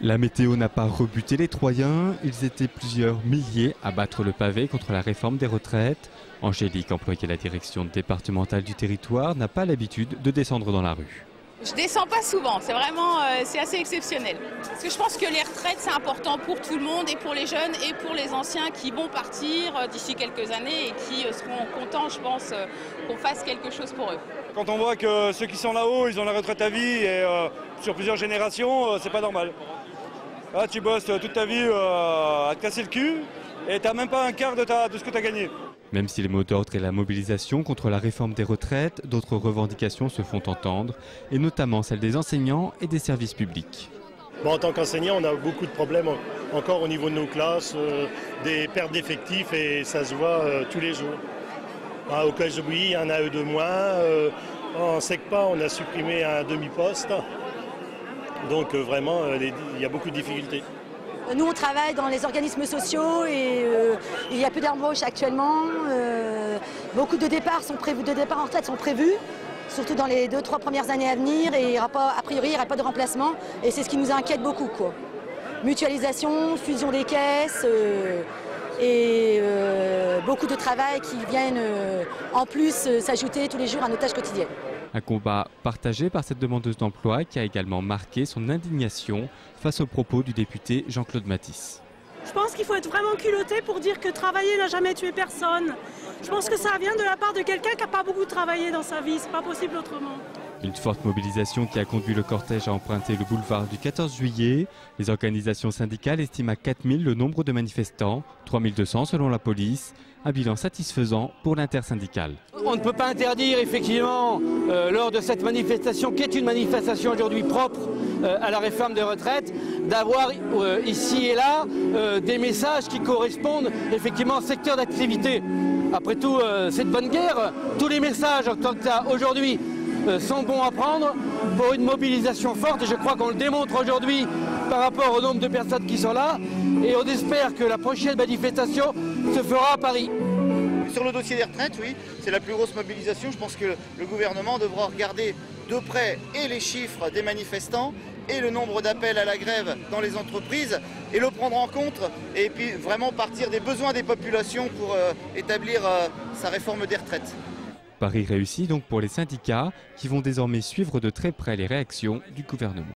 La météo n'a pas rebuté les Troyens, ils étaient plusieurs milliers à battre le pavé contre la réforme des retraites. Angélique, employée à la direction départementale du territoire, n'a pas l'habitude de descendre dans la rue. Je descends pas souvent, c'est vraiment c'est assez exceptionnel. Parce que je pense que les retraites c'est important pour tout le monde, et pour les jeunes et pour les anciens qui vont partir d'ici quelques années et qui seront contents, je pense, qu'on fasse quelque chose pour eux. Quand on voit que ceux qui sont là-haut, ils ont la retraite à vie et sur plusieurs générations, c'est pas normal. Là, tu bosses toute ta vie à te casser le cul et tu n'as même pas un quart de ce que tu as gagné. Même si les mots d'ordre et la mobilisation contre la réforme des retraites, d'autres revendications se font entendre, et notamment celles des enseignants et des services publics. Bon, en tant qu'enseignant, on a beaucoup de problèmes encore au niveau de nos classes, des pertes d'effectifs, et ça se voit tous les jours. Au collège de Bouilly, il y a un AE de moins. En SECPA, on a supprimé un demi-poste. Donc vraiment, il y a beaucoup de difficultés. Nous, on travaille dans les organismes sociaux et il y a peu d'embauches actuellement. Beaucoup de départs en retraite sont prévus, surtout dans les 2-3 premières années à venir. Et a priori, il n'y aura pas de remplacement. Et c'est ce qui nous inquiète beaucoup, quoi. Mutualisation, fusion des caisses et beaucoup de travail qui viennent en plus s'ajouter tous les jours à nos tâches quotidiennes. Un combat partagé par cette demandeuse d'emploi qui a également marqué son indignation face aux propos du député Jean-Claude Mathis. Je pense qu'il faut être vraiment culotté pour dire que travailler n'a jamais tué personne. Je pense que ça vient de la part de quelqu'un qui n'a pas beaucoup travaillé dans sa vie, c'est pas possible autrement. Une forte mobilisation qui a conduit le cortège à emprunter le boulevard du 14 juillet. Les organisations syndicales estiment à 4000 le nombre de manifestants, 3200 selon la police. Un bilan satisfaisant pour l'intersyndicale. On ne peut pas interdire effectivement lors de cette manifestation, qui est une manifestation aujourd'hui propre à la réforme des retraites, d'avoir ici et là des messages qui correspondent effectivement au secteur d'activité. Après tout, c'est de bonne guerre. Tous les messages en tant que ça aujourd'hui sont bons à prendre pour une mobilisation forte, et je crois qu'on le démontre aujourd'hui par rapport au nombre de personnes qui sont là, et on espère que la prochaine manifestation se fera à Paris. Sur le dossier des retraites, oui, c'est la plus grosse mobilisation. Je pense que le gouvernement devra regarder de près et les chiffres des manifestants et le nombre d'appels à la grève dans les entreprises et le prendre en compte, et puis vraiment partir des besoins des populations pour établir sa réforme des retraites. Paris réussi donc pour les syndicats qui vont désormais suivre de très près les réactions du gouvernement.